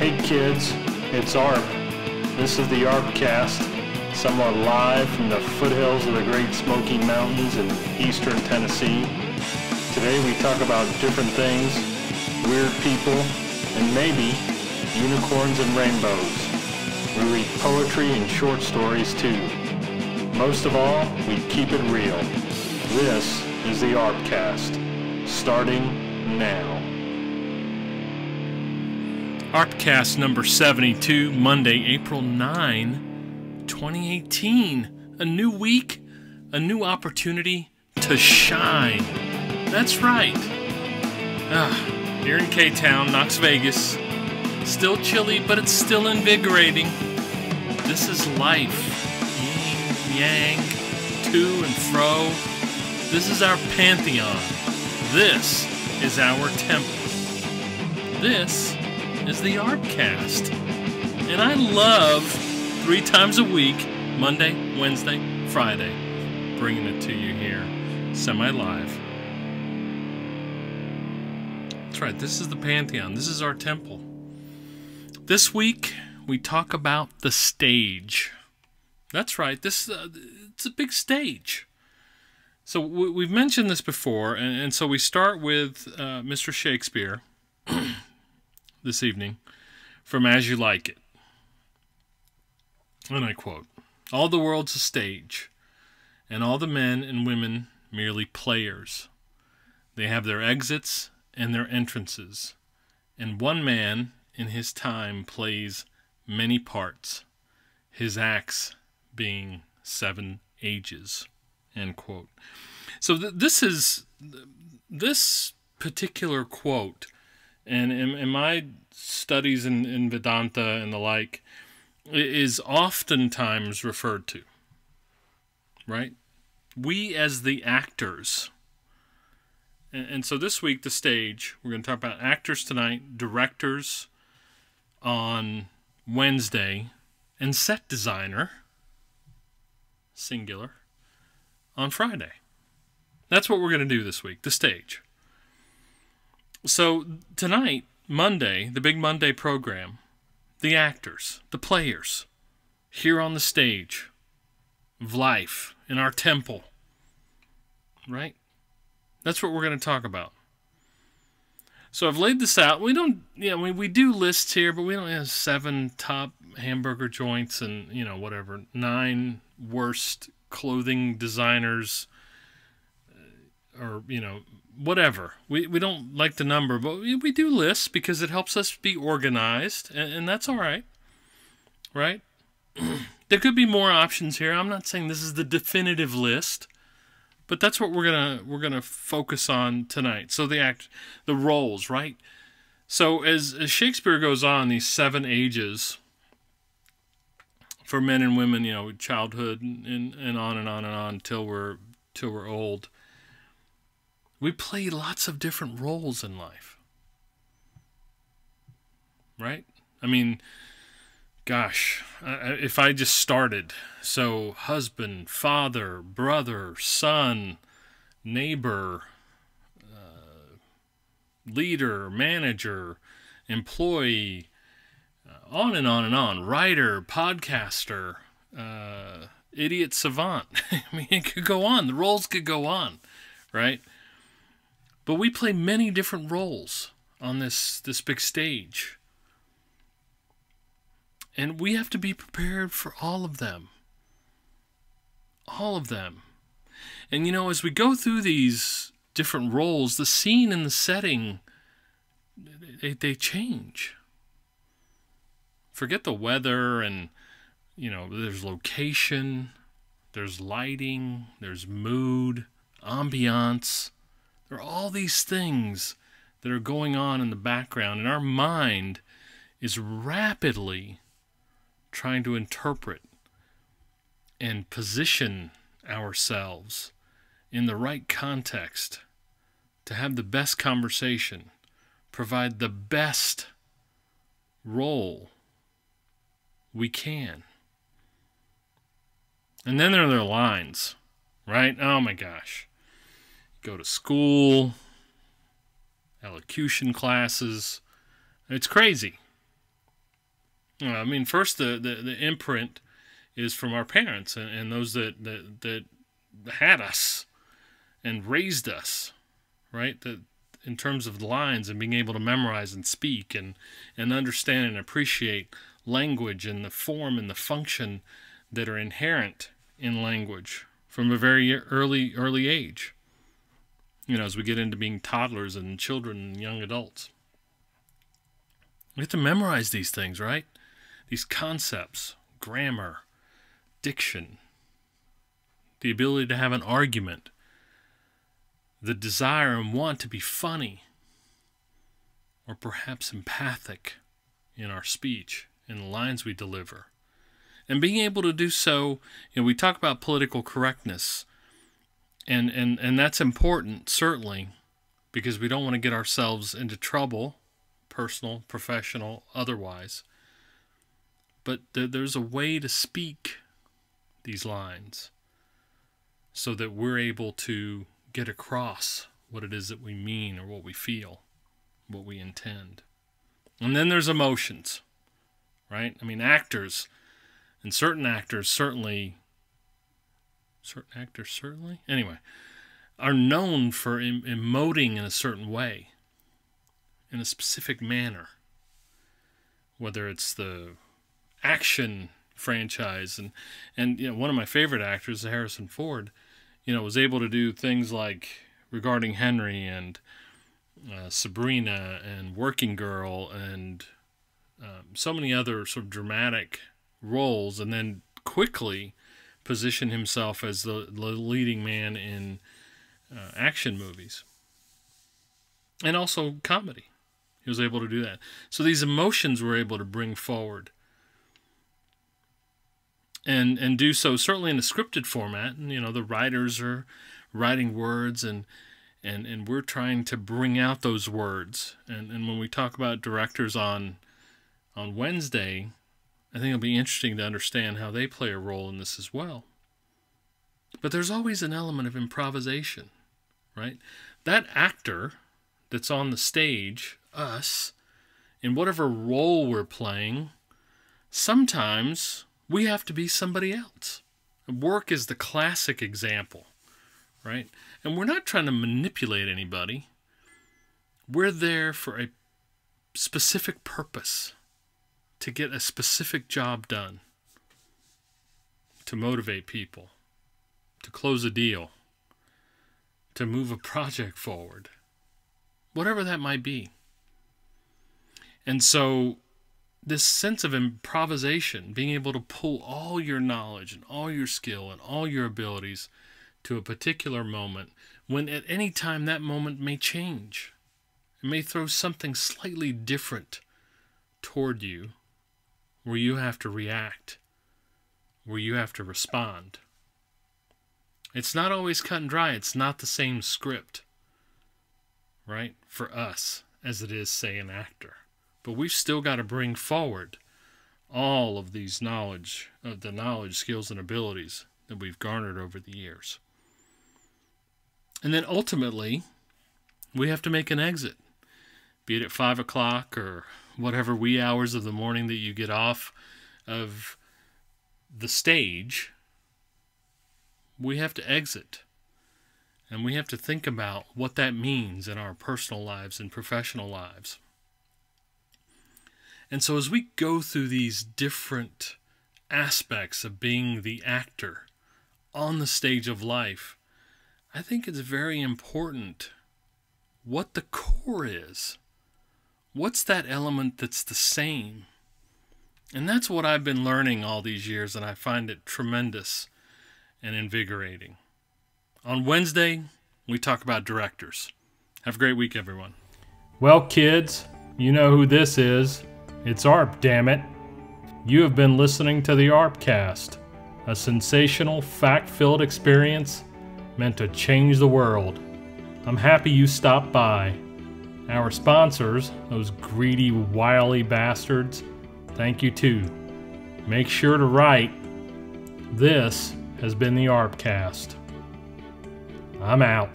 Hey kids, it's Arp. This is the ArpCast, somewhat live from the foothills of the Great Smoky Mountains in eastern Tennessee. Today we talk about different things, weird people, and maybe unicorns and rainbows. We read poetry and short stories too. Most of all, we keep it real. This is the ArpCast, starting now. ArpCast number 72, Monday, April 9, 2018. A new week, a new opportunity to shine. That's right. Here in K-Town, Knox Vegas. Still chilly, but it's still invigorating. This is life. Yin, yang, to and fro. This is our pantheon. This is our temple. This is the ArpCast. And I love 3 times a week, Monday, Wednesday, Friday, bringing it to you here, semi-live. That's right, this is the Pantheon. This is our temple. This week, we talk about the stage. That's right, it's a big stage. So we've mentioned this before, and so we start with Mr. Shakespeare this evening from As You Like It. And I quote, "All the world's a stage, and all the men and women merely players. They have their exits and their entrances, and one man in his time plays many parts, his acts being 7 ages." End quote. So this particular quote, and in my studies in Vedanta and the like, is oftentimes referred to, right? We as the actors. And so this week, the stage, we're going to talk about actors tonight, directors on Wednesday, and set designer, singular, on Friday. That's what we're going to do this week, the stage. So tonight, Monday, the big Monday program, the actors, the players, here on the stage of life, in our temple, right? That's what we're going to talk about. So I've laid this out. We don't, we do lists here, but we don't have 7 top hamburger joints and, whatever, 9 worst clothing designers, or, whatever. We don't like the number, but we do lists because it helps us be organized, and that's all right, right? There could be more options here. I'm not saying this is the definitive list, but that's what we're gonna focus on tonight. So the roles, right? So as Shakespeare goes on, these 7 ages for men and women, childhood and on and on and on till we're old. We play lots of different roles in life, right? I mean, gosh, if I just started, so husband, father, brother, son, neighbor, leader, manager, employee, on and on and on, writer, podcaster, idiot savant. I mean, it could go on. The roles could go on, right? But we play many different roles on this big stage. And we have to be prepared for all of them. All of them. And as we go through these different roles, the scene and the setting, they change. Forget the weather and, there's location, there's lighting, there's mood, ambiance. There are all these things that are going on in the background, and our mind is rapidly trying to interpret and position ourselves in the right context to have the best conversation, provide the best role we can. And then there are their lines, right? Oh my gosh. Go to school, elocution classes. It's crazy. I mean, first the imprint is from our parents and those that had us and raised us, right? That in terms of lines and being able to memorize and speak and understand and appreciate language and the form and the function that are inherent in language from a very early age. As we get into being toddlers and children and young adults. We have to memorize these things, right? These concepts, grammar, diction, the ability to have an argument, the desire and want to be funny, or perhaps empathic in our speech, in the lines we deliver. And being able to do so, we talk about political correctness, and that's important, certainly, because we don't want to get ourselves into trouble, personal, professional, otherwise. But there's a way to speak these lines so that we're able to get across what it is that we mean or what we feel, what we intend. And then there's emotions, right? I mean, actors, and certain actors certainly, anyway, are known for emoting in a certain way, in a specific manner. Whether it's the action franchise, and one of my favorite actors, Harrison Ford, was able to do things like Regarding Henry and Sabrina and Working Girl and so many other sort of dramatic roles, and then quickly position himself as the leading man in action movies and also comedy. He was able to do that. So these emotions we're able to bring forward and do so certainly in a scripted format. And, the writers are writing words and we're trying to bring out those words. And when we talk about directors on Wednesday, I think it'll be interesting to understand how they play a role in this as well. But there's always an element of improvisation, right? That actor that's on the stage, us, in whatever role we're playing, sometimes we have to be somebody else. Work is the classic example, right? And we're not trying to manipulate anybody. We're there for a specific purpose, to get a specific job done, to motivate people, to close a deal, to move a project forward, whatever that might be. And so this sense of improvisation, being able to pull all your knowledge and all your skill and all your abilities to a particular moment, when at any time that moment may change. It may throw something slightly different toward you, where you have to react, where you have to respond. It's not always cut and dry. It's not the same script, right, for us as it is, say, an actor. But we've still got to bring forward all of these knowledge, skills, and abilities that we've garnered over the years. And then ultimately, we have to make an exit, be it at 5 o'clock or whatever wee hours of the morning that you get off of the stage. We have to exit. And we have to think about what that means in our personal lives and professional lives. And so as we go through these different aspects of being the actor on the stage of life, I think it's very important what the core is. What's that element that's the same? And that's what I've been learning all these years, and I find it tremendous and invigorating. On Wednesday, we talk about directors. Have a great week, everyone. Well, kids, you know who this is. It's ARP, damn it. You have been listening to the ArpCast, a sensational, fact-filled experience meant to change the world. I'm happy you stopped by. Our sponsors, those greedy, wily bastards, thank you too. Make sure to write, this has been the ArpCast. I'm out.